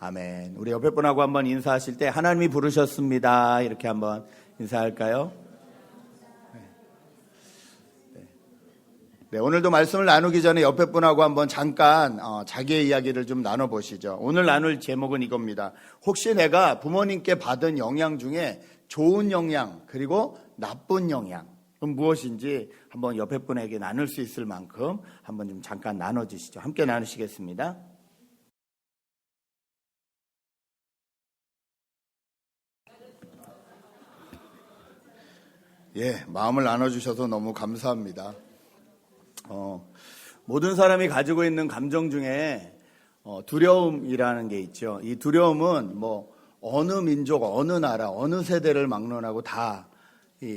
아멘. 우리 옆에 분하고 한번 인사하실 때 하나님이 부르셨습니다. 이렇게 한번 인사할까요? 네, 오늘도 말씀을 나누기 전에 옆에 분하고 한번 잠깐 자기의 이야기를 좀 나눠보시죠. 오늘 나눌 제목은 이겁니다. 혹시 내가 부모님께 받은 영향 중에 좋은 영향 그리고 나쁜 영향 그럼 무엇인지 한번 옆에 분에게 나눌 수 있을 만큼 한번 좀 잠깐 나눠주시죠. 함께 나누시겠습니다. 예, 마음을 나눠주셔서 너무 감사합니다. 모든 사람이 가지고 있는 감정 중에 두려움이라는 게 있죠. 이 두려움은 어느 민족, 어느 나라, 어느 세대를 막론하고 다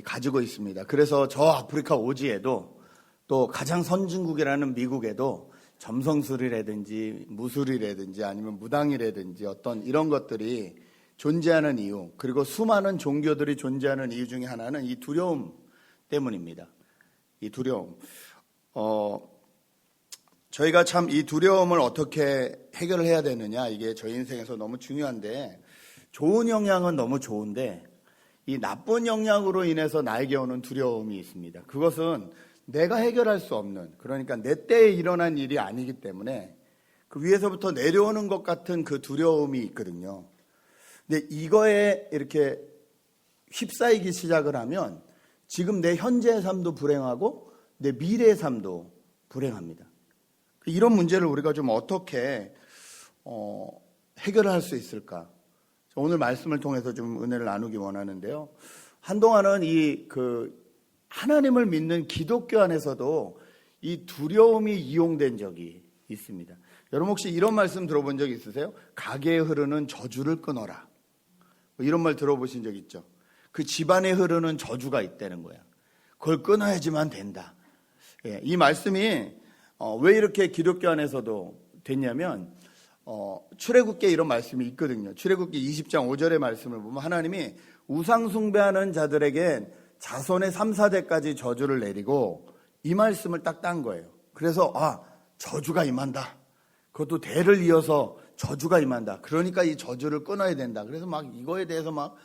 가지고 있습니다. 그래서 저 아프리카 오지에도 또 가장 선진국이라는 미국에도 점성술이라든지 무술이라든지 아니면 무당이라든지 어떤 이런 것들이 존재하는 이유, 그리고 수많은 종교들이 존재하는 이유 중에 하나는 이 두려움 때문입니다. 이 두려움. 저희가 참 이 두려움을 어떻게 해결을 해야 되느냐, 이게 저희 인생에서 너무 중요한데, 좋은 영향은 너무 좋은데 이 나쁜 영향으로 인해서 나에게 오는 두려움이 있습니다. 그것은 내가 해결할 수 없는, 그러니까 내 때에 일어난 일이 아니기 때문에 그 위에서부터 내려오는 것 같은 그 두려움이 있거든요. 근데 이거에 이렇게 휩싸이기 시작을 하면 지금 내 현재의 삶도 불행하고 내 미래의 삶도 불행합니다. 이런 문제를 우리가 좀 어떻게 해결할 수 있을까? 오늘 말씀을 통해서 좀 은혜를 나누기 원하는데요. 한동안은 하나님을 믿는 기독교 안에서도 이 두려움이 이용된 적이 있습니다. 여러분 혹시 이런 말씀 들어본 적 있으세요? 가게에 흐르는 저주를 끊어라. 이런 말 들어보신 적 있죠? 그 집안에 흐르는 저주가 있다는 거야. 그걸 끊어야지만 된다. 예, 이 말씀이 왜 이렇게 기독교 안에서도 됐냐면 출애굽기에 이런 말씀이 있거든요. 출애굽기 20장 5절의 말씀을 보면 하나님이 우상 숭배하는 자들에겐 자손의 3, 4대까지 저주를 내리고 이 말씀을 딱 딴 거예요. 그래서 저주가 임한다. 그것도 대를 이어서 저주가 임한다. 그러니까 이 저주를 끊어야 된다. 그래서 이거에 대해서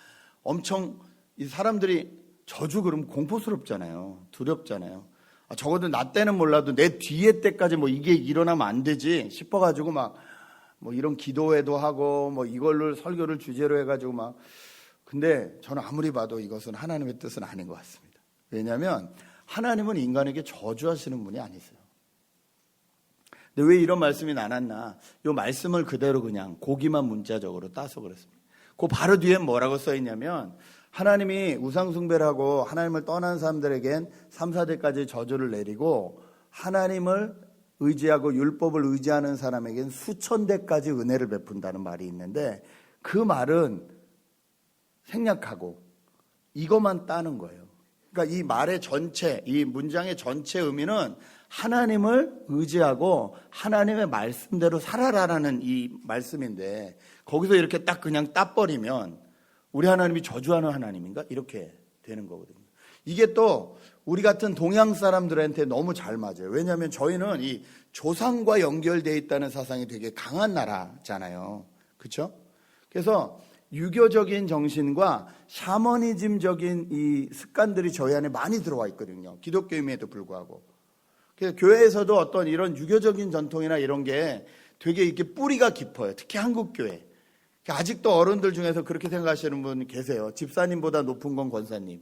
엄청 이 사람들이 저주 그러면 공포스럽잖아요. 두렵잖아요. 적어도 나 때는 몰라도 내 뒤에 때까지 이게 일어나면 안 되지 싶어가지고 이런 기도회도 하고 이걸로 설교를 주제로 해가지고 근데 저는 아무리 봐도 이것은 하나님의 뜻은 아닌 것 같습니다. 왜냐하면 하나님은 인간에게 저주하시는 분이 아니세요. 근데 왜 이런 말씀이 나눴나? 이 말씀을 그대로 그냥 고기만 문자적으로 따서 그렇습니다. 그 바로 뒤에 뭐라고 써있냐면 하나님이 우상숭배를 하고 하나님을 떠난 사람들에겐 3, 4대까지 저주를 내리고 하나님을 의지하고 율법을 의지하는 사람에겐 수천 대까지 은혜를 베푼다는 말이 있는데 그 말은 생략하고 이것만 따는 거예요. 그러니까 이 말의 전체, 이 문장의 전체 의미는 하나님을 의지하고 하나님의 말씀대로 살아라라는 이 말씀인데 거기서 이렇게 딱 그냥 따버리면 우리 하나님이 저주하는 하나님인가? 이렇게 되는 거거든요. 이게 또 우리 같은 동양 사람들한테 너무 잘 맞아요. 왜냐하면 저희는 이 조상과 연결되어 있다는 사상이 되게 강한 나라잖아요. 그렇죠? 그래서 유교적인 정신과 샤머니즘적인 이 습관들이 저희 안에 많이 들어와 있거든요. 기독교임에도 불구하고. 그래서 교회에서도 어떤 이런 유교적인 전통이나 이런 게 되게 이렇게 뿌리가 깊어요. 특히 한국 교회. 아직도 어른들 중에서 그렇게 생각하시는 분 계세요. 집사님보다 높은 건 권사님,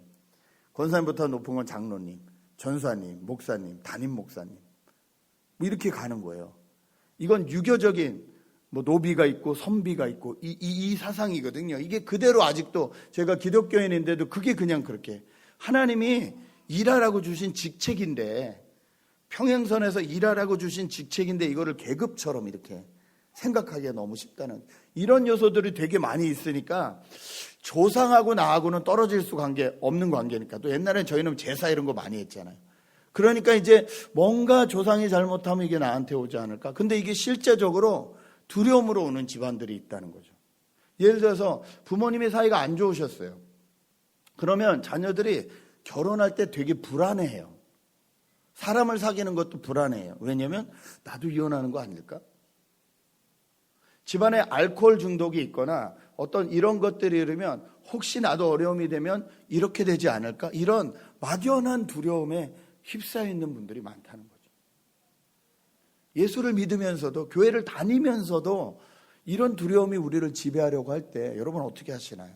권사님보다 높은 건 장로님, 전사님, 목사님, 담임 목사님 이렇게 가는 거예요. 이건 유교적인 노비가 있고 선비가 있고 이 사상이거든요. 이게 그대로 아직도 제가 기독교인인데도 그게 그냥 그렇게 하나님이 일하라고 주신 직책인데 평행선에서 일하라고 주신 직책인데 이거를 계급처럼 이렇게 생각하기가 너무 쉽다는 이런 요소들이 되게 많이 있으니까 조상하고 나하고는 떨어질 수 없는 관계니까 또 옛날엔 저희는 제사 이런 거 많이 했잖아요. 그러니까 이제 뭔가 조상이 잘못하면 이게 나한테 오지 않을까. 근데 이게 실제적으로 두려움으로 오는 집안들이 있다는 거죠. 예를 들어서 부모님의 사이가 안 좋으셨어요. 그러면 자녀들이 결혼할 때 되게 불안해해요. 사람을 사귀는 것도 불안해해요. 왜냐하면 나도 이혼하는 거 아닐까? 집안에 알코올 중독이 있거나 어떤 이런 것들이 이르면 혹시 나도 어려움이 되면 이렇게 되지 않을까? 이런 막연한 두려움에 휩싸여 있는 분들이 많다는 거죠. 예수를 믿으면서도, 교회를 다니면서도 이런 두려움이 우리를 지배하려고 할 때 여러분 어떻게 하시나요?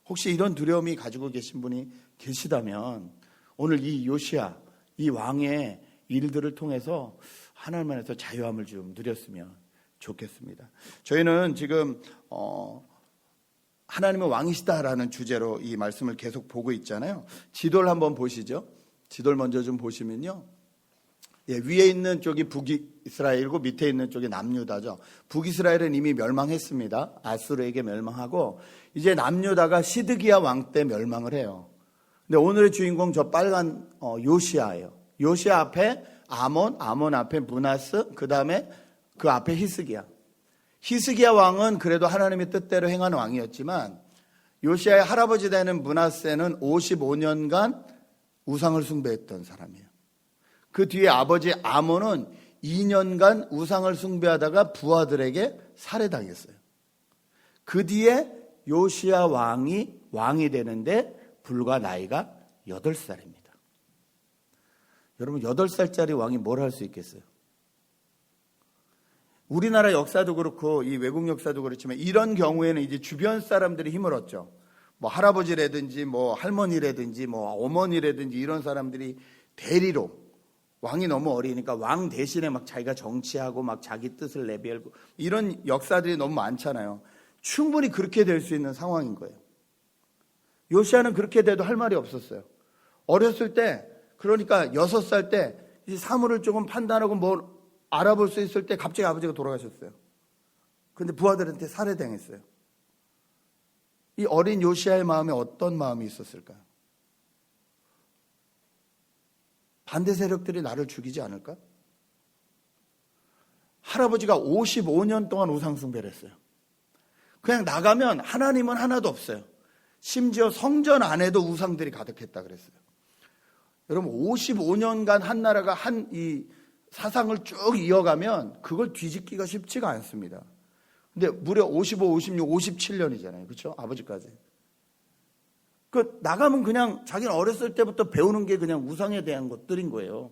혹시 이런 두려움이 가지고 계신 분이 계시다면 오늘 이 요시야, 이 왕의 일들을 통해서 하나님 안에서 자유함을 좀 누렸으면 좋겠습니다. 저희는 지금 하나님은 왕이시다라는 주제로 이 말씀을 계속 보고 있잖아요. 지도를 한번 보시죠. 지도를 먼저 좀 보시면요. 위에 있는 쪽이 북이스라엘이고 밑에 있는 쪽이 남유다죠. 북이스라엘은 이미 멸망했습니다. 아수르에게 멸망하고 이제 남유다가 시드기야 왕 때 멸망을 해요. 근데 오늘의 주인공 저 빨간 요시야예요. 요시야 앞에 아몬 앞에 므낫스, 그 다음에 그 앞에 히스기야 왕은 그래도 하나님의 뜻대로 행하는 왕이었지만 요시야의 할아버지 되는 므낫세는 55년간 우상을 숭배했던 사람이에요. 그 뒤에 아버지 아몬은 2년간 우상을 숭배하다가 부하들에게 살해당했어요. 그 뒤에 요시야 왕이 되는데 불과 나이가 8살입니다. 여러분 8살짜리 왕이 뭘 할 수 있겠어요? 우리나라 역사도 그렇고 이 외국 역사도 그렇지만 이런 경우에는 이제 주변 사람들이 힘을 얻죠. 뭐 할아버지라든지 뭐 할머니라든지 뭐 어머니라든지 이런 사람들이 대리로 왕이 너무 어리니까 왕 대신에 막 자기가 정치하고 막 자기 뜻을 내비하고 이런 역사들이 너무 많잖아요. 충분히 그렇게 될 수 있는 상황인 거예요. 요시야는 그렇게 돼도 할 말이 없었어요. 어렸을 때 그러니까 6살 때 이 사물을 조금 판단하고 뭐 알아볼 수 있을 때 갑자기 아버지가 돌아가셨어요. 근데 부하들한테 살해당했어요. 이 어린 요시야의 마음에 어떤 마음이 있었을까요? 반대 세력들이 나를 죽이지 않을까? 할아버지가 55년 동안 우상숭배를 했어요. 그냥 나가면 하나님은 하나도 없어요. 심지어 성전 안에도 우상들이 가득했다 그랬어요. 여러분 55년간 한 나라가 이 사상을 쭉 이어가면 그걸 뒤집기가 쉽지가 않습니다. 근데 무려 55, 56, 57년이잖아요. 그렇죠? 아버지까지. 나가면 그냥 자기는 어렸을 때부터 배우는 게 그냥 우상에 대한 것들인 거예요.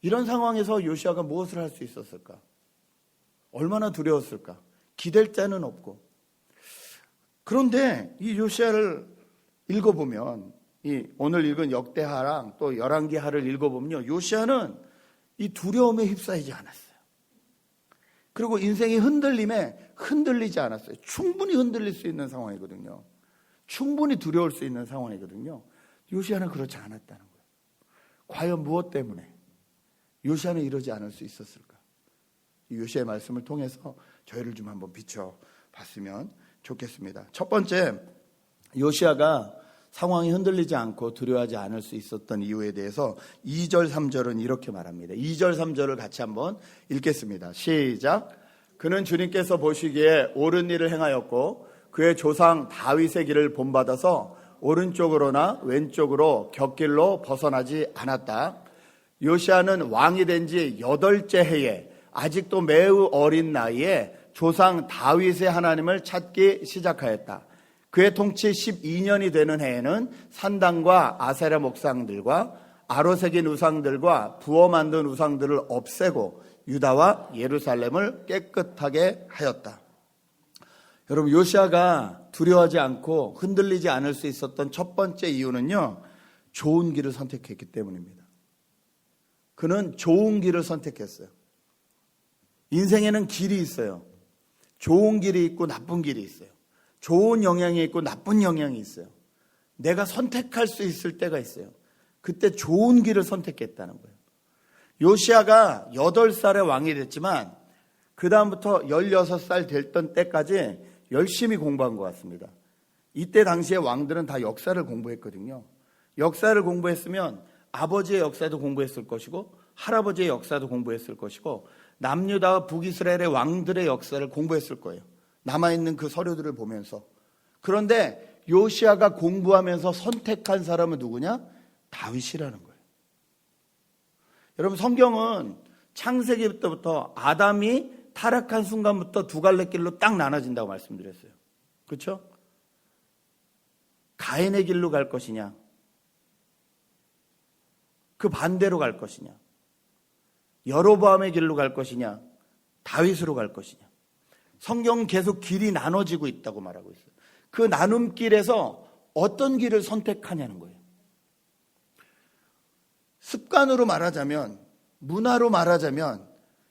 이런 상황에서 요시야가 무엇을 할 수 있었을까? 얼마나 두려웠을까? 기댈 자는 없고. 그런데 이 요시야를 읽어보면 오늘 읽은 역대하랑 또 열왕기하를 읽어보면요. 요시야는 이 두려움에 휩싸이지 않았어요. 그리고 인생의 흔들림에 흔들리지 않았어요. 충분히 흔들릴 수 있는 상황이거든요. 충분히 두려울 수 있는 상황이거든요. 요시야는 그렇지 않았다는 거예요. 과연 무엇 때문에 요시야는 이러지 않을 수 있었을까? 이 요시야의 말씀을 통해서 저희를 좀 한번 비춰봤으면 좋겠습니다. 첫 번째, 요시야가 상황이 흔들리지 않고 두려워하지 않을 수 있었던 이유에 대해서 2절, 3절은 이렇게 말합니다. 2절, 3절을 같이 한번 읽겠습니다. 시작. 그는 주님께서 보시기에 옳은 일을 행하였고 그의 조상 다윗의 길을 본받아서 오른쪽으로나 왼쪽으로 곁길로 벗어나지 않았다. 요시야는 왕이 된 지 8째 해에 아직도 매우 어린 나이에 조상 다윗의 하나님을 찾기 시작하였다. 그의 통치 12년이 되는 해에는 산당과 아세라 목상들과 아로새긴 우상들과 부어 만든 우상들을 없애고 유다와 예루살렘을 깨끗하게 하였다. 여러분, 요시야가 두려워하지 않고 흔들리지 않을 수 있었던 첫 번째 이유는요, 좋은 길을 선택했기 때문입니다. 그는 좋은 길을 선택했어요. 인생에는 길이 있어요. 좋은 길이 있고 나쁜 길이 있어요. 좋은 영향이 있고 나쁜 영향이 있어요. 내가 선택할 수 있을 때가 있어요. 그때 좋은 길을 선택했다는 거예요. 요시야가 8살에 왕이 됐지만 그 다음부터 16살 됐던 때까지 열심히 공부한 것 같습니다. 이때 당시에 왕들은 다 역사를 공부했거든요. 역사를 공부했으면 아버지의 역사도 공부했을 것이고 할아버지의 역사도 공부했을 것이고 남유다와 북이스라엘의 왕들의 역사를 공부했을 거예요. 남아있는 그 서류들을 보면서. 그런데 요시야가 공부하면서 선택한 사람은 누구냐? 다윗이라는 거예요. 여러분, 성경은 창세기부터 아담이 타락한 순간부터 두 갈래 길로 딱 나눠진다고 말씀드렸어요. 그렇죠? 가인의 길로 갈 것이냐, 그 반대로 갈 것이냐, 여로보암의 길로 갈 것이냐, 다윗으로 갈 것이냐. 성경은 계속 길이 나눠지고 있다고 말하고 있어요. 그 나눔길에서 어떤 길을 선택하냐는 거예요. 습관으로 말하자면, 문화로 말하자면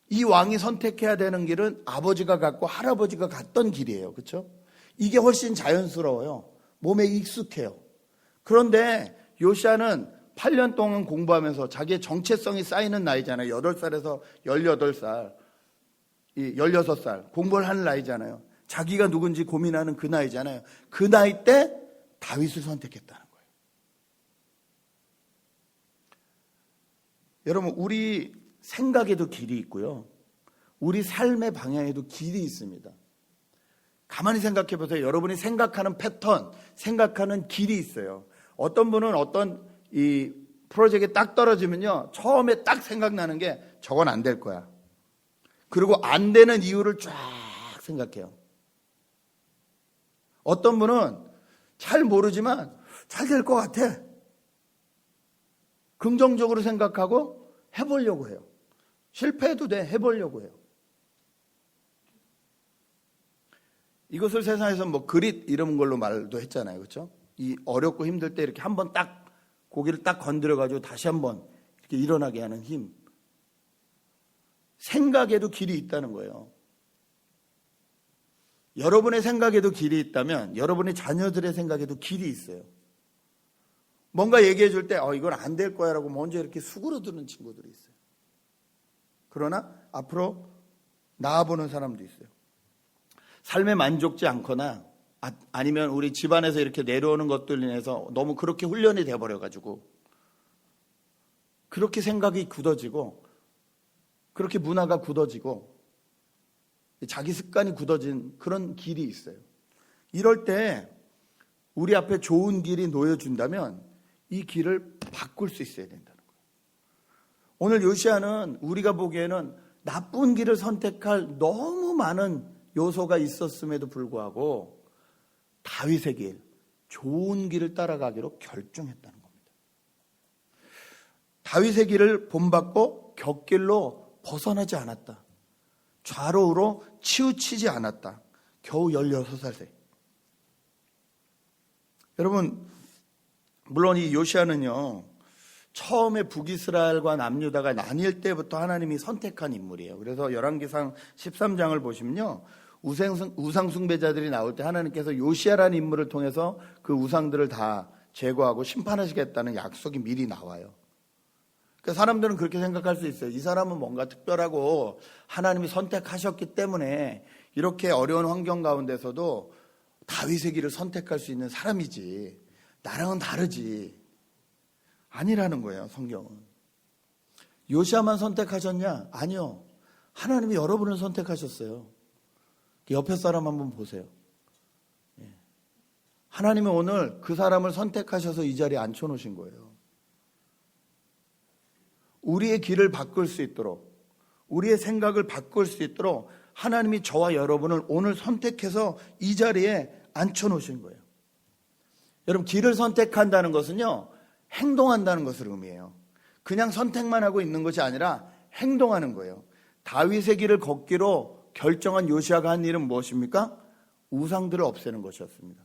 이 왕이 선택해야 되는 길은 아버지가 갔고 할아버지가 갔던 길이에요. 그렇죠? 이게 훨씬 자연스러워요. 몸에 익숙해요. 그런데 요시아는 8년 동안 공부하면서 자기의 정체성이 쌓이는 나이잖아요. 8살에서 18살, 16살 공부를 하는 나이잖아요. 자기가 누군지 고민하는 그 나이잖아요. 그 나이 때 다윗을 선택했다는 거예요. 여러분, 우리 생각에도 길이 있고요, 우리 삶의 방향에도 길이 있습니다. 가만히 생각해 보세요. 여러분이 생각하는 패턴, 생각하는 길이 있어요. 어떤 분은 어떤 이 프로젝트에 딱 떨어지면요, 처음에 딱 생각나는 게 저건 안 될 거야. 그리고 안 되는 이유를 쫙 생각해요. 어떤 분은 잘 모르지만 잘 될 것 같아. 긍정적으로 생각하고 해보려고 해요. 실패해도 돼, 해보려고 해요. 이것을 세상에서 뭐 그릿 이런 걸로 말도 했잖아요. 그렇죠? 이 어렵고 힘들 때 이렇게 한번 딱 고기를 딱 건드려 가지고 다시 한번 이렇게 일어나게 하는 힘. 생각에도 길이 있다는 거예요. 여러분의 생각에도 길이 있다면 여러분의 자녀들의 생각에도 길이 있어요. 뭔가 얘기해 줄 때 이건 안 될 거야 라고 먼저 이렇게 수그러드는 친구들이 있어요. 그러나 앞으로 나아보는 사람도 있어요. 삶에 만족지 않거나 아니면 우리 집안에서 이렇게 내려오는 것들로 인해서 너무 그렇게 훈련이 돼버려가지고 그렇게 생각이 굳어지고 그렇게 문화가 굳어지고 자기 습관이 굳어진 그런 길이 있어요. 이럴 때 우리 앞에 좋은 길이 놓여준다면 이 길을 바꿀 수 있어야 된다는 거예요. 오늘 요시아는 우리가 보기에는 나쁜 길을 선택할 너무 많은 요소가 있었음에도 불구하고 다윗의 길, 좋은 길을 따라가기로 결정했다는 겁니다. 다윗의 길을 본받고 곁길로 벗어나지 않았다. 좌로우로 치우치지 않았다. 겨우 16살 때. 여러분, 물론 이 요시아는요, 처음에 북이스라엘과 남유다가 나뉠 때부터 하나님이 선택한 인물이에요. 그래서 열왕기상 13장을 보시면요, 우상 숭배자들이 나올 때 하나님께서 요시아라는 인물을 통해서 그 우상들을 다 제거하고 심판하시겠다는 약속이 미리 나와요. 그러니까 사람들은 그렇게 생각할 수 있어요. 이 사람은 뭔가 특별하고 하나님이 선택하셨기 때문에 이렇게 어려운 환경 가운데서도 다윗의 길을 선택할 수 있는 사람이지, 나랑은 다르지. 아니라는 거예요, 성경은. 요시아만 선택하셨냐? 아니요. 하나님이 여러분을 선택하셨어요. 옆에 사람 한번 보세요. 하나님은 오늘 그 사람을 선택하셔서 이 자리에 앉혀놓으신 거예요. 우리의 길을 바꿀 수 있도록, 우리의 생각을 바꿀 수 있도록 하나님이 저와 여러분을 오늘 선택해서 이 자리에 앉혀놓으신 거예요. 여러분, 길을 선택한다는 것은요, 행동한다는 것을 의미해요. 그냥 선택만 하고 있는 것이 아니라 행동하는 거예요. 다윗의 길을 걷기로 결정한 요시아가 한 일은 무엇입니까? 우상들을 없애는 것이었습니다.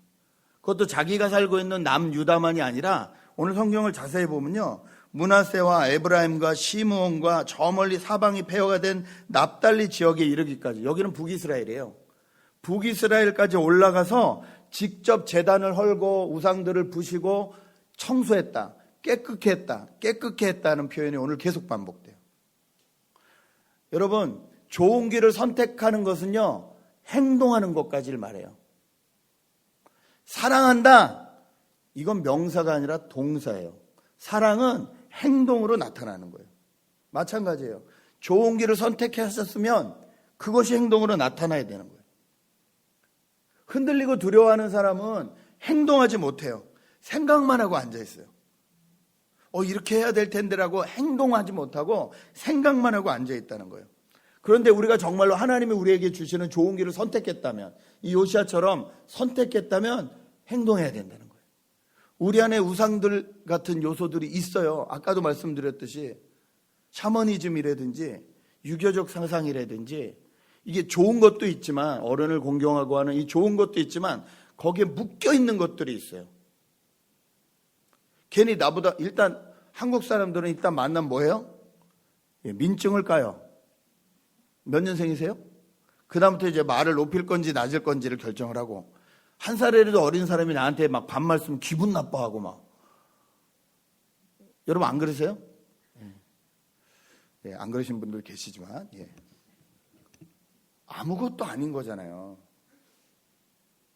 그것도 자기가 살고 있는 남유다만이 아니라 오늘 성경을 자세히 보면요, 므낫세와 에브라임과 시므온과 저 멀리 사방이 폐허가 된 납달리 지역에 이르기까지, 여기는 북이스라엘이에요. 북이스라엘까지 올라가서 직접 제단을 헐고 우상들을 부시고 청소했다, 깨끗게 했다는 표현이 오늘 계속 반복돼요. 여러분, 좋은 길을 선택하는 것은요, 행동하는 것까지를 말해요. 사랑한다, 이건 명사가 아니라 동사예요. 사랑은 행동으로 나타나는 거예요. 마찬가지예요. 좋은 길을 선택하셨으면 그것이 행동으로 나타나야 되는 거예요. 흔들리고 두려워하는 사람은 행동하지 못해요. 생각만 하고 앉아있어요. 이렇게 해야 될 텐데라고 행동하지 못하고 생각만 하고 앉아있다는 거예요. 그런데 우리가 정말로 하나님이 우리에게 주시는 좋은 길을 선택했다면, 이 요시아처럼 선택했다면 행동해야 된다는 거예요. 우리 안에 우상들 같은 요소들이 있어요. 아까도 말씀드렸듯이 샤머니즘이라든지 유교적 상상이라든지, 이게 좋은 것도 있지만, 어른을 공경하고 하는 이 좋은 것도 있지만 거기에 묶여 있는 것들이 있어요. 괜히 나보다, 일단 한국 사람들은 일단 만나면 뭐예요? 민증을 까요. 몇 년생이세요? 그 다음부터 이제 말을 높일 건지 낮을 건지를 결정을 하고, 한 살이라도 어린 사람이 나한테 막 반말 쓰면 기분 나빠하고 막. 여러분 안 그러세요? 예, 안 그러신 분들 계시지만, 예. 아무것도 아닌 거잖아요.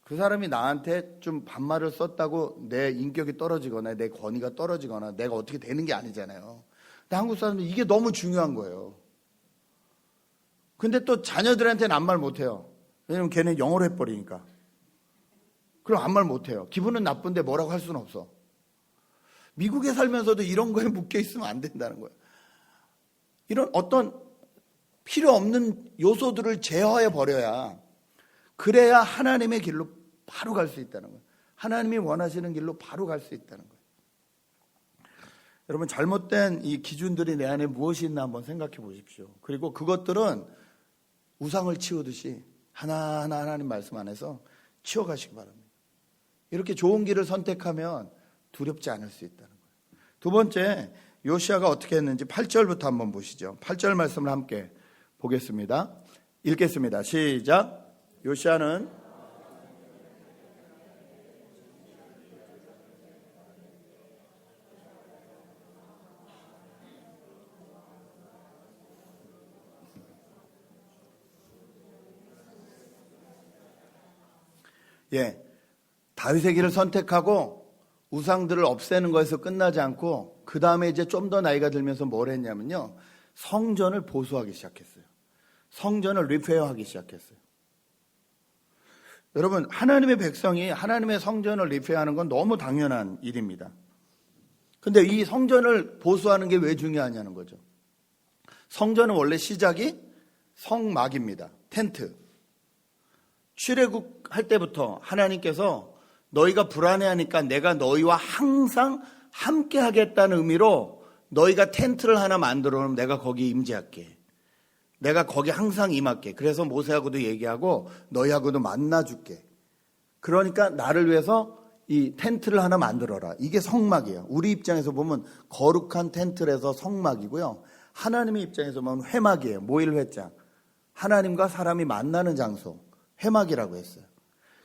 그 사람이 나한테 좀 반말을 썼다고 내 인격이 떨어지거나 내 권위가 떨어지거나 내가 어떻게 되는 게 아니잖아요. 근데 한국 사람들은 이게 너무 중요한 거예요. 근데 또 자녀들한테는 아무 말 못해요. 왜냐면 걔는 영어로 해버리니까. 그럼 아무 말 못해요. 기분은 나쁜데 뭐라고 할 수는 없어. 미국에 살면서도 이런 거에 묶여 있으면 안 된다는 거예요. 이런 어떤 필요 없는 요소들을 제어해 버려야, 그래야 하나님의 길로 바로 갈 수 있다는 거예요. 하나님이 원하시는 길로 바로 갈 수 있다는 거예요. 여러분, 잘못된 이 기준들이 내 안에 무엇이 있나 한번 생각해 보십시오. 그리고 그것들은 우상을 치우듯이 하나하나 하나님 말씀 안에서 치워가시기 바랍니다. 이렇게 좋은 길을 선택하면 두렵지 않을 수 있다는 거예요. 두 번째, 요시아가 어떻게 했는지 8절부터 한번 보시죠. 8절 말씀을 함께 보겠습니다. 읽겠습니다. 시작. 요시아는 다윗의 길을 선택하고 우상들을 없애는 것에서 끝나지 않고, 그 다음에 이제 좀 더 나이가 들면서 뭘 했냐면요, 성전을 보수하기 시작했어요. 성전을 리페어하기 시작했어요. 여러분, 하나님의 백성이 하나님의 성전을 리페어하는 건 너무 당연한 일입니다. 근데 이 성전을 보수하는 게 왜 중요하냐는 거죠. 성전은 원래 시작이 성막입니다. 텐트. 출애굽 할 때부터 하나님께서 너희가 불안해하니까 내가 너희와 항상 함께 하겠다는 의미로 너희가 텐트를 하나 만들어 놓으면 내가 거기 임재할게. 내가 거기 항상 임할게. 그래서 모세하고도 얘기하고 너희하고도 만나줄게. 그러니까 나를 위해서 이 텐트를 하나 만들어라. 이게 성막이에요. 우리 입장에서 보면 거룩한 텐트에서 성막이고요. 하나님의 입장에서 보면 회막이에요. 모일회장. 하나님과 사람이 만나는 장소. 회막이라고 했어요.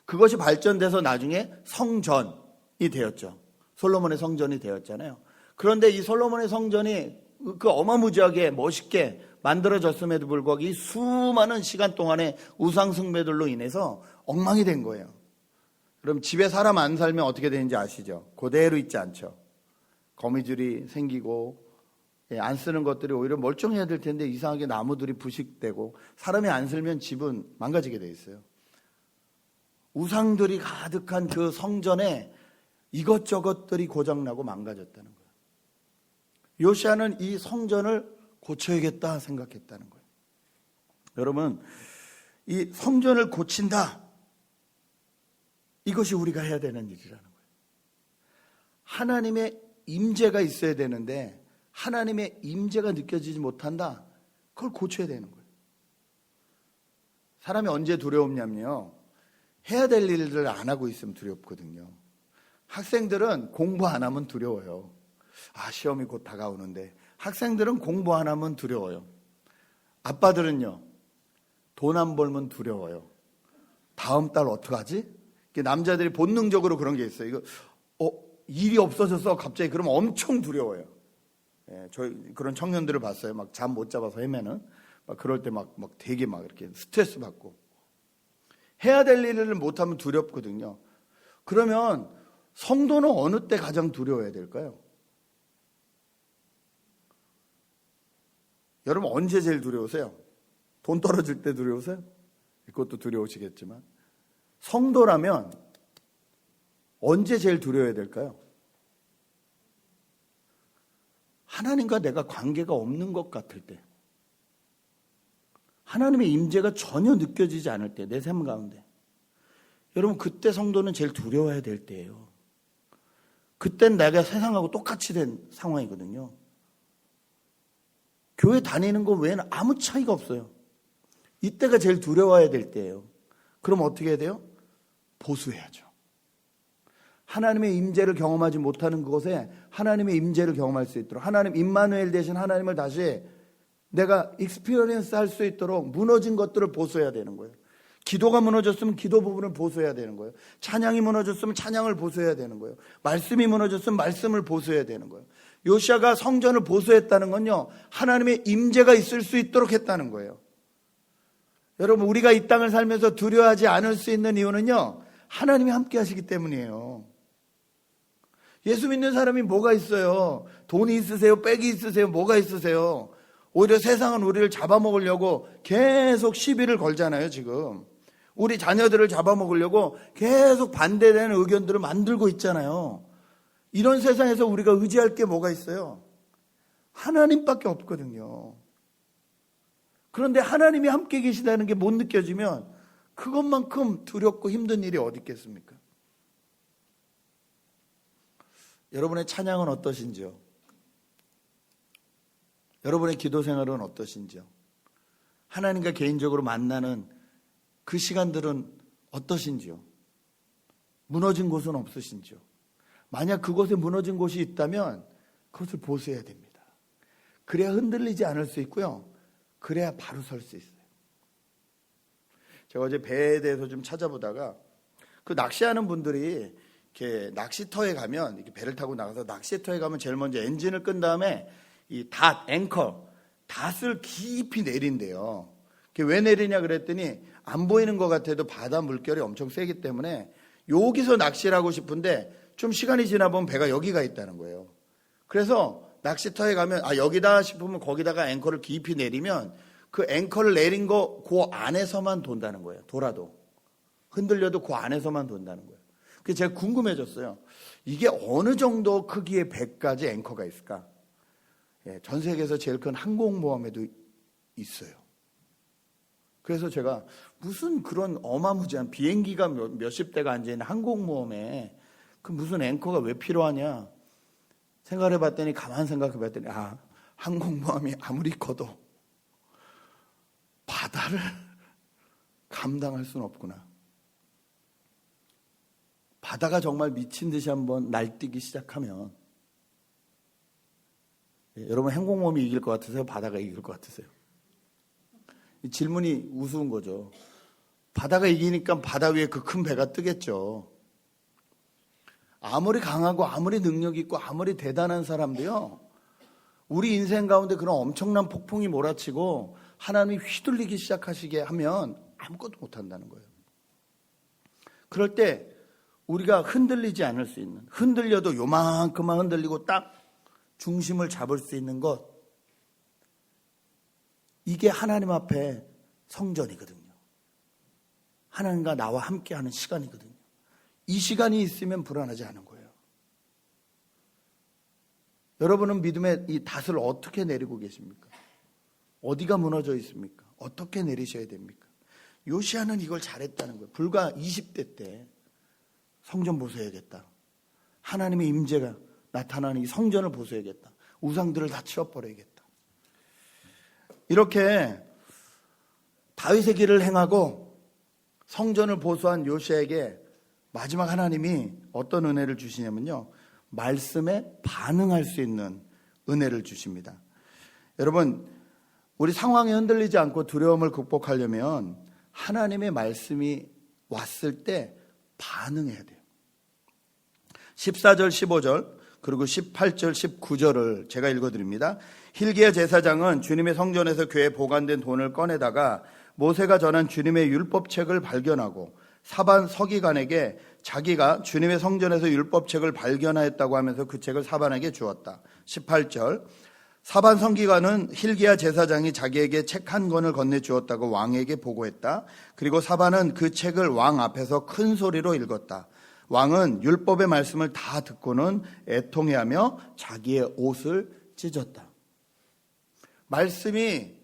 그것이 발전돼서 나중에 성전이 되었죠. 솔로몬의 성전이 되었잖아요. 그런데 이 솔로몬의 성전이 그 어마무지하게 멋있게 만들어졌음에도 불구하고 이 수많은 시간 동안의 우상 숭배들로 인해서 엉망이 된 거예요. 그럼 집에 사람 안 살면 어떻게 되는지 아시죠? 그대로 있지 않죠. 거미줄이 생기고, 안 쓰는 것들이 오히려 멀쩡해야 될 텐데 이상하게 나무들이 부식되고, 사람이 안 살면 집은 망가지게 돼 있어요. 우상들이 가득한 그 성전에 이것저것들이 고장나고 망가졌다는 거예요. 요시아는 이 성전을 고쳐야겠다 생각했다는 거예요. 여러분, 이 성전을 고친다, 이것이 우리가 해야 되는 일이라는 거예요. 하나님의 임재가 있어야 되는데 하나님의 임재가 느껴지지 못한다, 그걸 고쳐야 되는 거예요. 사람이 언제 두려움냐면요, 해야 될 일들을 안 하고 있으면 두렵거든요. 학생들은 공부 안 하면 두려워요. 시험이 곧 다가오는데. 학생들은 공부 안 하면 두려워요. 아빠들은요, 돈 안 벌면 두려워요. 다음 달 어떡하지? 남자들이 본능적으로 그런 게 있어요. 일이 없어졌어 갑자기. 그러면 엄청 두려워요. 저희 그런 청년들을 봤어요. 막 잠 못 잡아서 헤매는. 막 그럴 때 막 되게 막 이렇게 스트레스 받고. 해야 될 일을 못하면 두렵거든요. 그러면 성도는 어느 때 가장 두려워야 될까요? 여러분, 언제 제일 두려우세요? 돈 떨어질 때 두려우세요? 그것도 두려우시겠지만, 성도라면 언제 제일 두려워야 될까요? 하나님과 내가 관계가 없는 것 같을 때. 하나님의 임재가 전혀 느껴지지 않을 때, 내 삶 가운데, 여러분 그때 성도는 제일 두려워야 될 때예요. 그땐 내가 세상하고 똑같이 된 상황이거든요. 교회 다니는 거 외에는 아무 차이가 없어요. 이때가 제일 두려워야 될 때예요. 그럼 어떻게 해야 돼요? 보수해야죠. 하나님의 임재를 경험하지 못하는 그곳에 하나님의 임재를 경험할 수 있도록, 하나님 임마누엘 되신 하나님을 다시 내가 익스피리언스 할 수 있도록 무너진 것들을 보수해야 되는 거예요. 기도가 무너졌으면 기도 부분을 보수해야 되는 거예요. 찬양이 무너졌으면 찬양을 보수해야 되는 거예요. 말씀이 무너졌으면 말씀을 보수해야 되는 거예요. 요시아가 성전을 보수했다는 건요, 하나님의 임재가 있을 수 있도록 했다는 거예요. 여러분, 우리가 이 땅을 살면서 두려워하지 않을 수 있는 이유는요, 하나님이 함께 하시기 때문이에요. 예수 믿는 사람이 뭐가 있어요? 돈이 있으세요? 빽이 있으세요? 뭐가 있으세요? 오히려 세상은 우리를 잡아먹으려고 계속 시비를 걸잖아요, 지금. 우리 자녀들을 잡아먹으려고 계속 반대되는 의견들을 만들고 있잖아요. 이런 세상에서 우리가 의지할 게 뭐가 있어요? 하나님밖에 없거든요. 그런데 하나님이 함께 계시다는 게 못 느껴지면 그것만큼 두렵고 힘든 일이 어디 있겠습니까? 여러분의 찬양은 어떠신지요? 여러분의 기도 생활은 어떠신지요? 하나님과 개인적으로 만나는 그 시간들은 어떠신지요? 무너진 곳은 없으신지요? 만약 그곳에 무너진 곳이 있다면 그것을 보수해야 됩니다. 그래야 흔들리지 않을 수 있고요. 그래야 바로 설 수 있어요. 제가 어제 배에 대해서 좀 찾아보다가 그 낚시하는 분들이 이렇게 낚시터에 가면, 이렇게 배를 타고 나가서 낚시터에 가면 제일 먼저 엔진을 끈 다음에 이 앵커, 닷을 깊이 내린대요. 왜 내리냐 그랬더니 안 보이는 것 같아도 바다 물결이 엄청 세기 때문에 여기서 낚시를 하고 싶은데 좀 시간이 지나보면 배가 여기가 있다는 거예요. 그래서 낚시터에 가면 여기다 싶으면 거기다가 앵커를 깊이 내리면 그 앵커를 내린 거 그 안에서만 돈다는 거예요. 돌아도 흔들려도 그 안에서만 돈다는 거예요. 그래서 제가 궁금해졌어요. 이게 어느 정도 크기의 배까지 앵커가 있을까? 전 세계에서 제일 큰 항공모함에도 있어요. 그래서 제가 무슨 그런 어마무지한 비행기가 몇십 대가 앉아있는 항공모함에 그 무슨 앵커가 왜 필요하냐 생각을 해봤더니, 가만 생각해 봤더니 항공모함이 아무리 커도 바다를 감당할 수는 없구나. 바다가 정말 미친 듯이 한번 날뛰기 시작하면, 여러분 항공모함이 이길 것 같으세요? 바다가 이길 것 같으세요? 이 질문이 우스운 거죠. 바다가 이기니까 바다 위에 그 큰 배가 뜨겠죠. 아무리 강하고 아무리 능력 있고 아무리 대단한 사람도요, 우리 인생 가운데 그런 엄청난 폭풍이 몰아치고 하나님이 휘둘리기 시작하시게 하면 아무것도 못한다는 거예요. 그럴 때 우리가 흔들리지 않을 수 있는, 흔들려도 요만큼만 흔들리고 딱 중심을 잡을 수 있는 것, 이게 하나님 앞에 성전이거든요. 하나님과 나와 함께하는 시간이거든요. 이 시간이 있으면 불안하지 않은 거예요. 여러분은 믿음의 이 닷을 어떻게 내리고 계십니까? 어디가 무너져 있습니까? 어떻게 내리셔야 됩니까? 요시아는 이걸 잘했다는 거예요. 불과 20대 때 성전 보수해야겠다. 하나님의 임재가 나타나는 이 성전을 보수해야겠다. 우상들을 다 치워버려야겠다. 이렇게 다윗의 길을 행하고 성전을 보수한 요시아에게 마지막 하나님이 어떤 은혜를 주시냐면요, 말씀에 반응할 수 있는 은혜를 주십니다. 여러분, 우리 상황에 흔들리지 않고 두려움을 극복하려면 하나님의 말씀이 왔을 때 반응해야 돼요. 14절 15절 그리고 18절 19절을 제가 읽어드립니다. hil기야 제사장은 주님의 성전에서 교회에 보관된 돈을 꺼내다가 모세가 전한 주님의 율법책을 발견하고 사반 서기관에게 자기가 주님의 성전에서 율법책을 발견하였다고 하면서 그 책을 사반에게 주었다. 18절 사반 서기관은 hil기야 제사장이 자기에게 책 한 권을 건네주었다고 왕에게 보고했다. 그리고 사반은 그 책을 왕 앞에서 큰 소리로 읽었다. 왕은 율법의 말씀을 다 듣고는 애통해하며 자기의 옷을 찢었다. 말씀이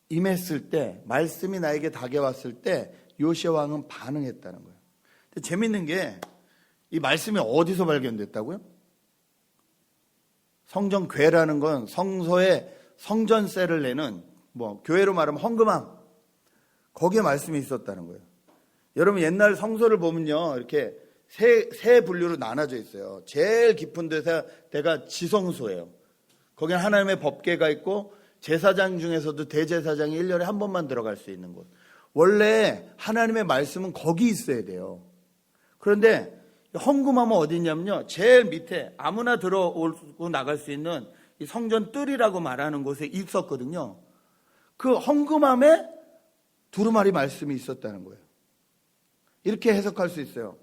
임했을 때, 말씀이 나에게 다가왔을 때 요시야 왕은 반응했다는 거예요. 근데 재밌는 게 이 말씀이 어디서 발견됐다고요? 성전궤라는 건 성소에 성전세를 내는, 교회로 말하면 헌금함, 거기에 말씀이 있었다는 거예요. 여러분 옛날 성소를 보면요, 이렇게 세 분류로 나눠져 있어요. 제일 깊은 데가 지성소예요. 거기는 하나님의 법궤가 있고 제사장 중에서도 대제사장이 1년에 한 번만 들어갈 수 있는 곳. 원래 하나님의 말씀은 거기 있어야 돼요. 그런데 헌금하면 어디 있냐면요, 제일 밑에 아무나 들어오고 나갈 수 있는 이 성전 뜰이라고 말하는 곳에 있었거든요. 그 헌금함에 두루마리 말씀이 있었다는 거예요. 이렇게 해석할 수 있어요.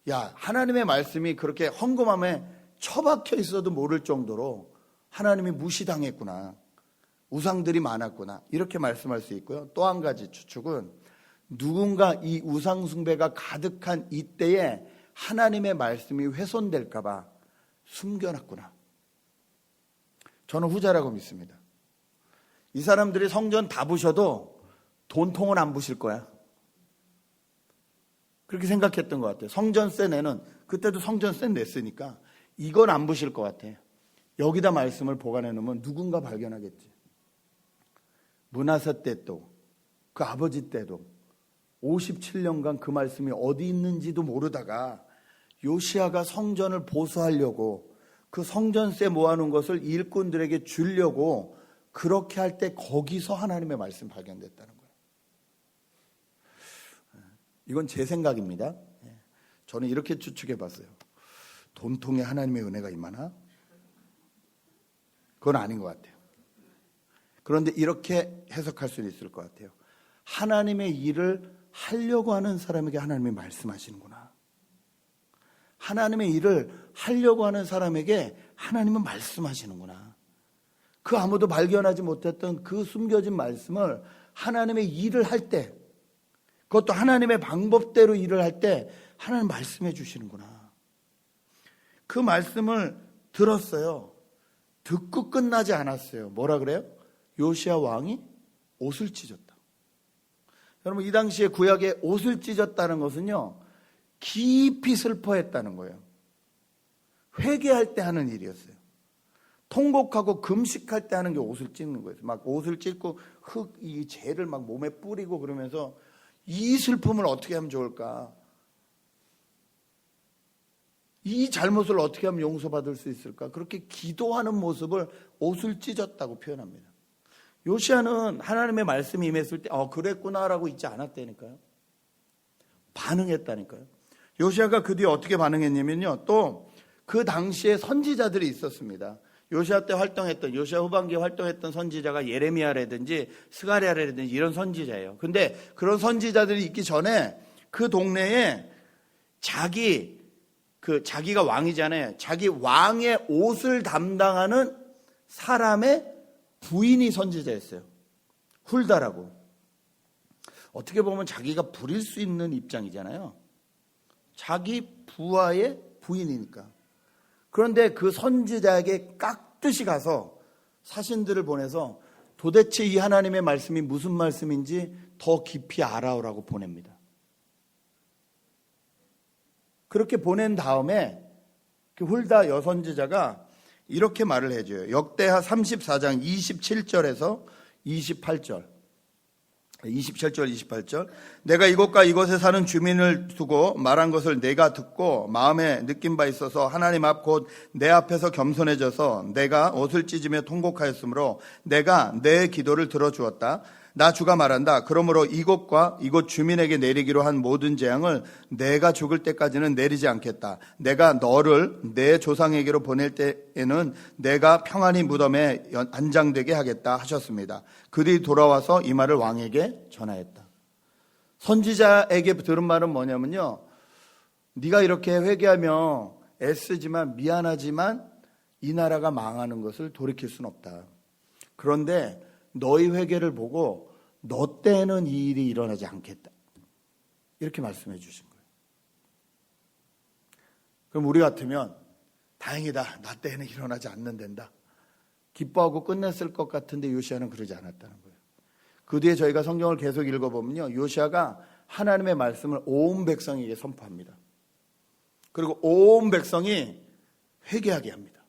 야, 하나님의 말씀이 그렇게 헌금함에 처박혀 있어도 모를 정도로 하나님이 무시당했구나, 우상들이 많았구나, 이렇게 말씀할 수 있고요. 또 한 가지 추측은 누군가 이 우상 숭배가 가득한 이때에 하나님의 말씀이 훼손될까 봐 숨겨놨구나. 저는 후자라고 믿습니다. 이 사람들이 성전 다 부셔도 돈통은 안 부실 거야, 그렇게 생각했던 것 같아요. 성전세 내는, 그때도 성전세 냈으니까 이건 안 부실 것 같아. 여기다 말씀을 보관해 놓으면 누군가 발견하겠지. 므낫세 때도, 그 아버지 때도 57년간 그 말씀이 어디 있는지도 모르다가 요시야가 성전을 보수하려고 그 성전세 모아놓은 것을 일꾼들에게 주려고 그렇게 할 때 거기서 하나님의 말씀 발견됐다는 거예요. 이건 제 생각입니다. 저는 이렇게 추측해 봤어요. 돈통에 하나님의 은혜가 임하나? 그건 아닌 것 같아요. 그런데 이렇게 해석할 수는 있을 것 같아요. 하나님의 일을 하려고 하는 사람에게 하나님이 말씀하시는구나. 하나님의 일을 하려고 하는 사람에게 하나님은 말씀하시는구나. 그 아무도 발견하지 못했던 그 숨겨진 말씀을 하나님의 일을 할 때, 그것도 하나님의 방법대로 일을 할 때 하나님 말씀해 주시는구나. 그 말씀을 들었어요. 듣고 끝나지 않았어요. 뭐라 그래요? 요시야 왕이 옷을 찢었다. 여러분, 이 당시에 구약에 옷을 찢었다는 것은요, 깊이 슬퍼했다는 거예요. 회개할 때 하는 일이었어요. 통곡하고 금식할 때 하는 게 옷을 찢는 거예요. 막 옷을 찢고 이 죄를 막 몸에 뿌리고 그러면서 이 슬픔을 어떻게 하면 좋을까? 이 잘못을 어떻게 하면 용서받을 수 있을까? 그렇게 기도하는 모습을 옷을 찢었다고 표현합니다. 요시야는 하나님의 말씀이 임했을 때 그랬구나라고 있지 않았다니까요. 반응했다니까요. 요시야가 그 뒤에 어떻게 반응했냐면요, 또 그 당시에 선지자들이 있었습니다. 요시야 때 활동했던, 요시야 후반기에 활동했던 선지자가 예레미야라든지 스가랴라든지 이런 선지자예요. 근데 그런 선지자들이 있기 전에 그 동네에 자기가 왕이잖아요. 자기 왕의 옷을 담당하는 사람의 부인이 선지자였어요. 훌다라고. 어떻게 보면 자기가 부릴 수 있는 입장이잖아요. 자기 부하의 부인이니까. 그런데 그 선지자에게 깍듯이 가서 사신들을 보내서 도대체 이 하나님의 말씀이 무슨 말씀인지 더 깊이 알아오라고 보냅니다. 그렇게 보낸 다음에 그 훌다 여선지자가 이렇게 말을 해줘요. 역대하 34장 27절에서 27절, 28절. 내가 이곳과 이곳에 사는 주민을 두고 말한 것을 내가 듣고 마음에 느낀 바 있어서 하나님 앞 곧 내 앞에서 겸손해져서 내가 옷을 찢으며 통곡하였으므로 내가 내 기도를 들어주었다. 나 주가 말한다. 그러므로 이곳과 이곳 주민에게 내리기로 한 모든 재앙을 내가 죽을 때까지는 내리지 않겠다. 내가 너를 내 조상에게로 보낼 때에는 내가 평안히 무덤에 안장되게 하겠다 하셨습니다. 그들이 돌아와서 이 말을 왕에게 전하였다. 선지자에게 들은 말은 뭐냐면요, 네가 이렇게 회개하며 애쓰지만 미안하지만 이 나라가 망하는 것을 돌이킬 수는 없다. 그런데 너희 회개를 보고 너 때는 이 일이 일어나지 않겠다. 이렇게 말씀해 주신 거예요. 그럼 우리 같으면 다행이다. 나 때는 일어나지 않는단다. 기뻐하고 끝냈을 것 같은데 요시야는 그러지 않았다는 거예요. 그 뒤에 저희가 성경을 계속 읽어보면요, 요시아가 하나님의 말씀을 온 백성에게 선포합니다. 그리고 온 백성이 회개하게 합니다.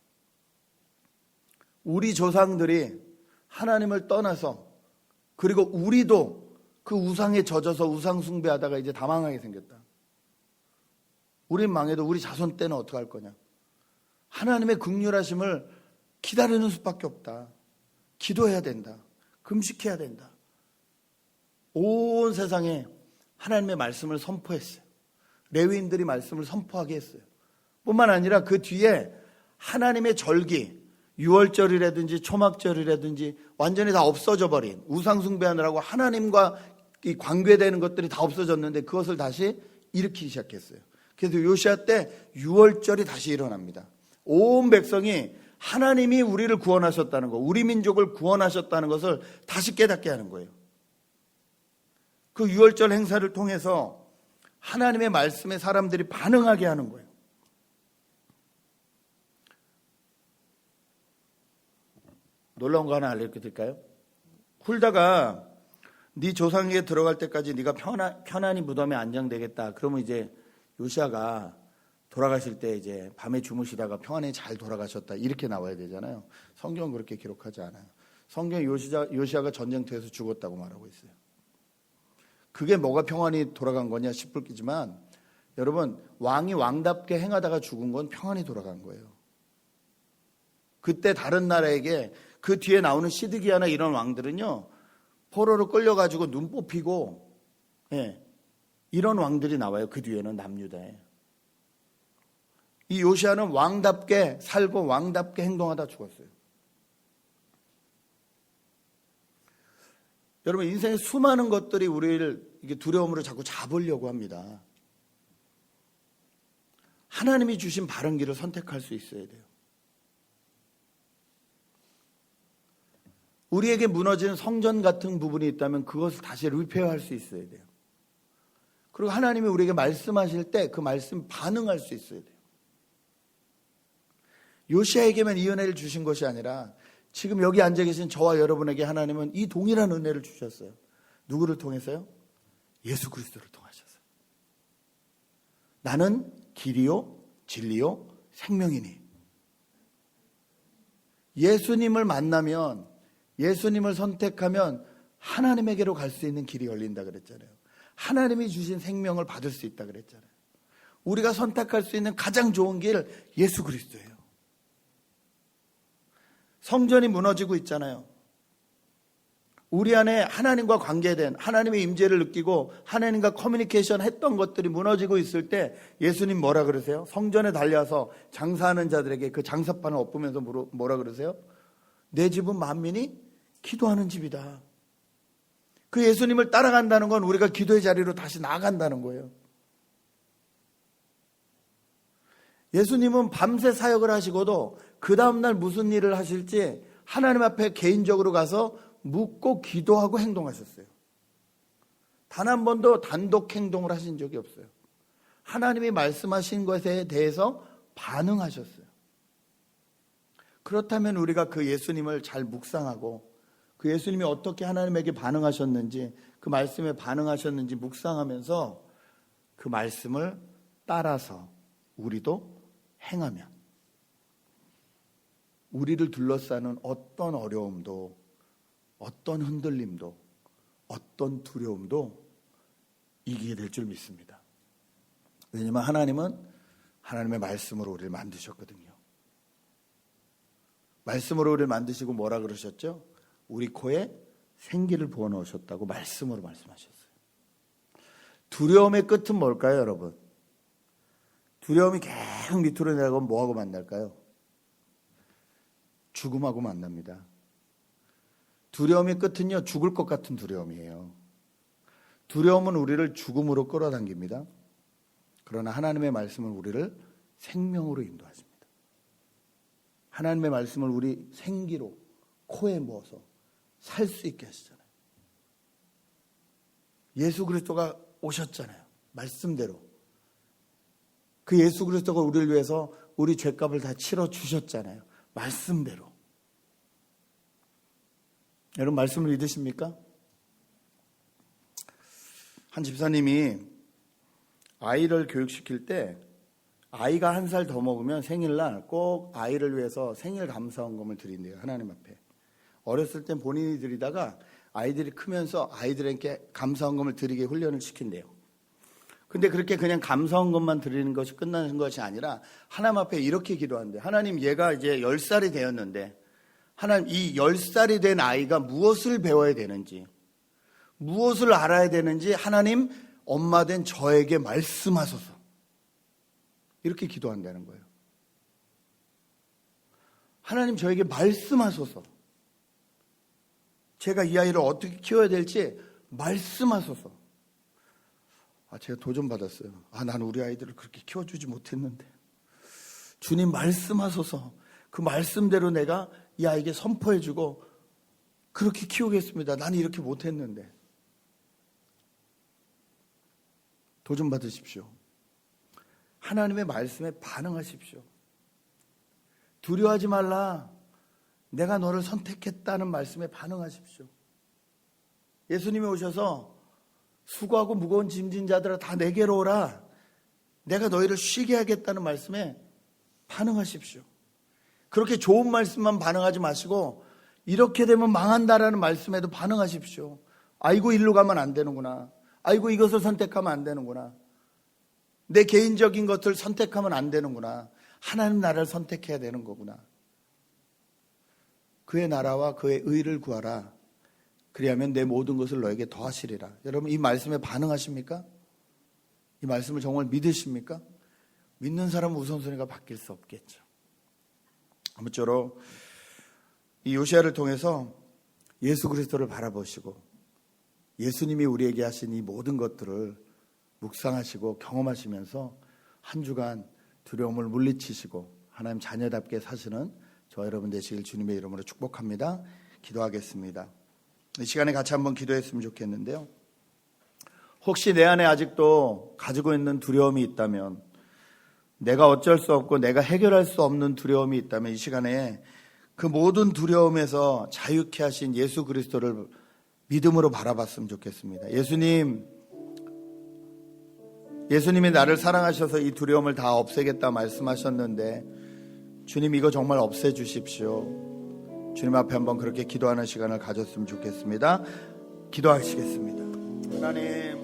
우리 조상들이 하나님을 떠나서, 그리고 우리도 그 우상에 젖어서 우상 숭배하다가 이제 다 망하게 생겼다. 우린 망해도 우리 자손 때는 어떻게 할 거냐. 하나님의 긍휼하심을 기다리는 수밖에 없다. 기도해야 된다. 금식해야 된다. 온 세상에 하나님의 말씀을 선포했어요. 레위인들이 말씀을 선포하게 했어요. 뿐만 아니라 그 뒤에 하나님의 절기, 유월절이라든지 초막절이라든지 완전히 다 없어져 버린, 우상 숭배하느라고 하나님과 이 관계되는 것들이 다 없어졌는데 그것을 다시 일으키기 시작했어요. 그래서 요시아 때 유월절이 다시 일어납니다. 온 백성이 하나님이 우리를 구원하셨다는 것, 우리 민족을 구원하셨다는 것을 다시 깨닫게 하는 거예요. 그 유월절 행사를 통해서 하나님의 말씀에 사람들이 반응하게 하는 거예요. 놀라운 거 하나 알려드릴까요? 훌다가 네 조상에게 들어갈 때까지 네가 편안히 무덤에 안장되겠다. 그러면 이제 요시아가 돌아가실 때 이제 밤에 주무시다가 평안히 잘 돌아가셨다. 이렇게 나와야 되잖아요. 성경은 그렇게 기록하지 않아요. 성경 요시아가 전쟁터에서 죽었다고 말하고 있어요. 그게 뭐가 평안히 돌아간 거냐 싶을 끼지만 여러분, 왕이 왕답게 행하다가 죽은 건 평안히 돌아간 거예요. 그때 다른 나라에게 그 뒤에 나오는 시드기야나 이런 왕들은요, 포로로 끌려가지고 눈 뽑히고, 이런 왕들이 나와요. 그 뒤에는 남유다에. 이 요시아는 왕답게 살고 왕답게 행동하다 죽었어요. 여러분, 인생에 수많은 것들이 우리를 이게 두려움으로 자꾸 잡으려고 합니다. 하나님이 주신 바른 길을 선택할 수 있어야 돼요. 우리에게 무너지는 성전 같은 부분이 있다면 그것을 다시 리페어할 수 있어야 돼요. 그리고 하나님이 우리에게 말씀하실 때 그 말씀 반응할 수 있어야 돼요. 요시아에게만 이 은혜를 주신 것이 아니라 지금 여기 앉아 계신 저와 여러분에게 하나님은 이 동일한 은혜를 주셨어요. 누구를 통해서요? 예수 그리스도를 통하셨어요. 나는 길이요 진리요 생명이니. 예수님을 만나면, 예수님을 선택하면 하나님에게로 갈 수 있는 길이 열린다 그랬잖아요. 하나님이 주신 생명을 받을 수 있다 그랬잖아요. 우리가 선택할 수 있는 가장 좋은 길, 예수 그리스도예요. 성전이 무너지고 있잖아요. 우리 안에 하나님과 관계된, 하나님의 임재를 느끼고 하나님과 커뮤니케이션 했던 것들이 무너지고 있을 때 예수님 뭐라 그러세요? 성전에 달려서 장사하는 자들에게 그 장사판을 엎으면서 뭐라 그러세요? 내 집은 만민이 기도하는 집이다. 그 예수님을 따라간다는 건 우리가 기도의 자리로 다시 나아간다는 거예요. 예수님은 밤새 사역을 하시고도 그 다음날 무슨 일을 하실지 하나님 앞에 개인적으로 가서 묻고 기도하고 행동하셨어요. 단 한 번도 단독 행동을 하신 적이 없어요. 하나님이 말씀하신 것에 대해서 반응하셨어요. 그렇다면 우리가 그 예수님을 잘 묵상하고 그 예수님이 어떻게 하나님에게 반응하셨는지, 그 말씀에 반응하셨는지 묵상하면서 그 말씀을 따라서 우리도 행하면 우리를 둘러싸는 어떤 어려움도, 어떤 흔들림도, 어떤 두려움도 이기게 될 줄 믿습니다. 왜냐하면 하나님은 하나님의 말씀으로 우리를 만드셨거든요. 말씀으로 우리를 만드시고 뭐라 그러셨죠? 우리 코에 생기를 부어넣으셨다고 말씀으로 말씀하셨어요. 두려움의 끝은 뭘까요, 여러분? 두려움이 계속 밑으로 내려가면 뭐하고 만날까요? 죽음하고 만납니다. 두려움의 끝은요, 죽을 것 같은 두려움이에요. 두려움은 우리를 죽음으로 끌어당깁니다. 그러나 하나님의 말씀은 우리를 생명으로 인도하십니다. 하나님의 말씀을 우리 생기로 코에 모아서 살 수 있게 하시잖아요. 예수 그리스도가 오셨잖아요. 말씀대로. 그 예수 그리스도가 우리를 위해서 우리 죄값을 다 치러 주셨잖아요. 말씀대로. 여러분, 말씀을 믿으십니까? 한 집사님이 아이를 교육시킬 때 아이가 1살 더 먹으면 생일날 꼭 아이를 위해서 생일 감사헌금을 드린대요. 하나님 앞에. 어렸을 땐 본인이 드리다가 아이들이 크면서 아이들에게 감사헌금을 드리게 훈련을 시킨대요. 근데 그렇게 그냥 감사헌금만 드리는 것이 끝나는 것이 아니라 하나님 앞에 이렇게 기도한대요. 하나님, 얘가 이제 10살이 되었는데 하나님, 이 10살이 된 아이가 무엇을 배워야 되는지, 무엇을 알아야 되는지 하나님, 엄마 된 저에게 말씀하소서. 이렇게 기도한다는 거예요. 하나님, 저에게 말씀하소서. 제가 이 아이를 어떻게 키워야 될지 말씀하소서. 제가 도전받았어요. 난 우리 아이들을 그렇게 키워주지 못했는데 주님 말씀하소서. 그 말씀대로 내가 이 아이에게 선포해주고 그렇게 키우겠습니다. 나는 이렇게 못했는데. 도전받으십시오. 하나님의 말씀에 반응하십시오. 두려워하지 말라. 내가 너를 선택했다는 말씀에 반응하십시오. 예수님이 오셔서 수고하고 무거운 짐진 자들아 다 내게로 오라. 내가 너희를 쉬게 하겠다는 말씀에 반응하십시오. 그렇게 좋은 말씀만 반응하지 마시고 이렇게 되면 망한다라는 말씀에도 반응하십시오. 아이고 일로 가면 안 되는구나. 아이고 이것을 선택하면 안 되는구나. 내 개인적인 것을 선택하면 안 되는구나. 하나님 나라를 선택해야 되는 거구나. 그의 나라와 그의 의를 구하라. 그리하면 내 모든 것을 너에게 더하시리라. 여러분, 이 말씀에 반응하십니까? 이 말씀을 정말 믿으십니까? 믿는 사람은 우선순위가 바뀔 수 없겠죠. 아무쪼록 이 요시야를 통해서 예수 그리스도를 바라보시고 예수님이 우리에게 하신 이 모든 것들을 묵상하시고 경험하시면서 한 주간 두려움을 물리치시고 하나님 자녀답게 사시는 저와 여러분 되시길 주님의 이름으로 축복합니다. 기도하겠습니다. 이 시간에 같이 한번 기도했으면 좋겠는데요. 혹시 내 안에 아직도 가지고 있는 두려움이 있다면, 내가 어쩔 수 없고 내가 해결할 수 없는 두려움이 있다면 이 시간에 그 모든 두려움에서 자유케 하신 예수 그리스도를 믿음으로 바라봤으면 좋겠습니다. 예수님이 나를 사랑하셔서 이 두려움을 다 없애겠다 말씀하셨는데 주님, 이거 정말 없애주십시오. 주님 앞에 한번 그렇게 기도하는 시간을 가졌으면 좋겠습니다. 기도하시겠습니다. 하나님,